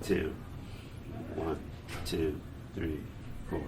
2. 1, 2, 3, 4.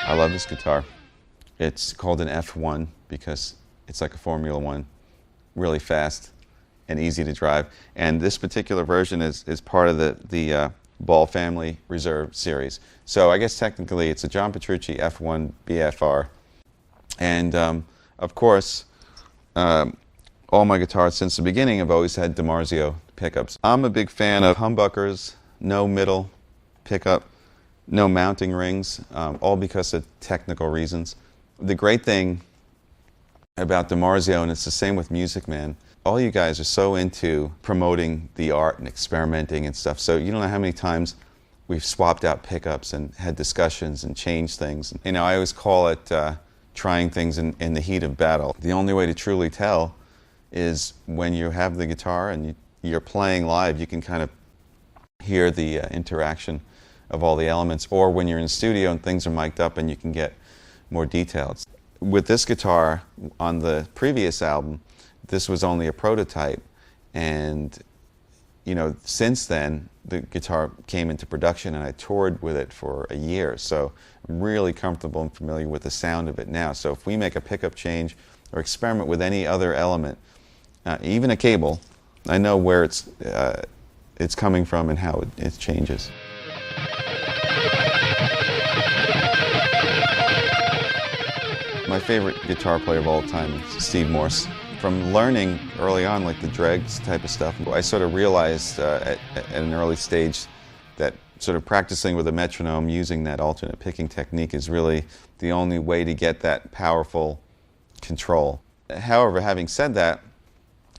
I love this guitar. It's called an F1 because it's like a Formula One, really fast and easy to drive. And this particular version is part of the Ball Family Reserve series. So I guess technically it's a John Petrucci F1 BFR. And of course, all my guitars since the beginning have always had DiMarzio pickups. I'm a big fan of humbuckers, no middle pickup, no mounting rings, all because of technical reasons. The great thing about DiMarzio, and it's the same with Music Man, all you guys are so into promoting the art and experimenting and stuff, so you don't know how many times we've swapped out pickups and had discussions and changed things. You know, I always call it trying things in the heat of battle. The only way to truly tell is when you have the guitar and you're playing live, you can kind of hear the interaction of all the elements, or when you're in the studio and things are mic'd up and you can get more detailed. With this guitar, on the previous album, this was only a prototype, and you know, since then the guitar came into production and I toured with it for a year, so I'm really comfortable and familiar with the sound of it now. So if we make a pickup change or experiment with any other element, even a cable, I know where it's coming from and how it changes. My favorite guitar player of all time is Steve Morse. From learning early on, like the dregs type of stuff, I sort of realized at an early stage that sort of practicing with a metronome, using that alternate picking technique is really the only way to get that powerful control. However, having said that,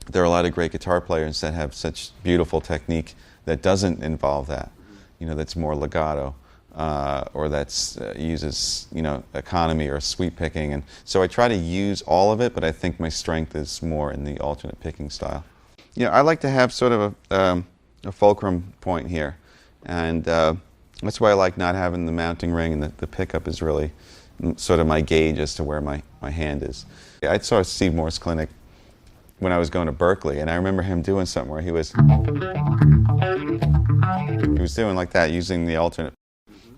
there are a lot of great guitar players that have such beautiful technique that doesn't involve that, that's more legato, or that's uses, economy or sweep picking. And so I try to use all of it, but I think my strength is more in the alternate picking style. I like to have sort of a fulcrum point here, and that's why I like not having the mounting ring, and the pickup is really sort of my gauge as to where my hand is. I saw Steve Moore's clinic when I was going to Berkeley, and I remember him doing something where he was doing like that, using the alternate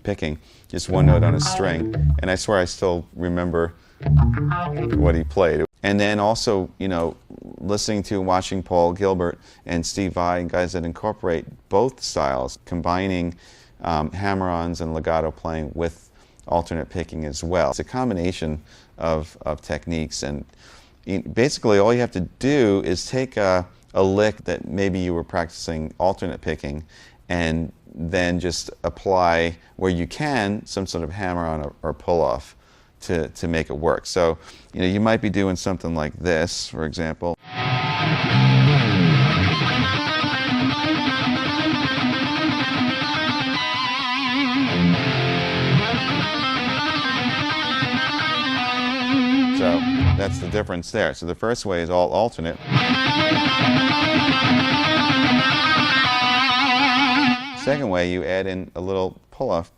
picking, just one note on a string, and I swear I still remember what he played. And then also, listening to and watching Paul Gilbert and Steve Vai and guys that incorporate both styles, combining hammer-ons and legato playing with alternate picking as well. It's a combination of techniques, and basically all you have to do is take a lick that maybe you were practicing alternate picking, and then just apply where you can some sort of hammer-on or pull-off to make it work. So, you might be doing something like this, for example. So that's the difference there. So the first way is all alternate. Second way, you add in a little pull-off.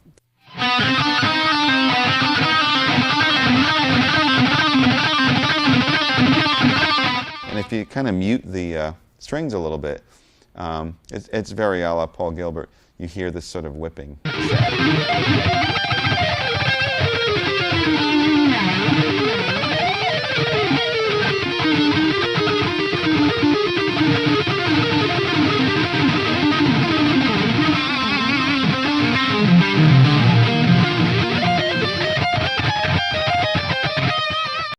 And if you kind of mute the strings a little bit, it's very a la Paul Gilbert. You hear this sort of whipping sound.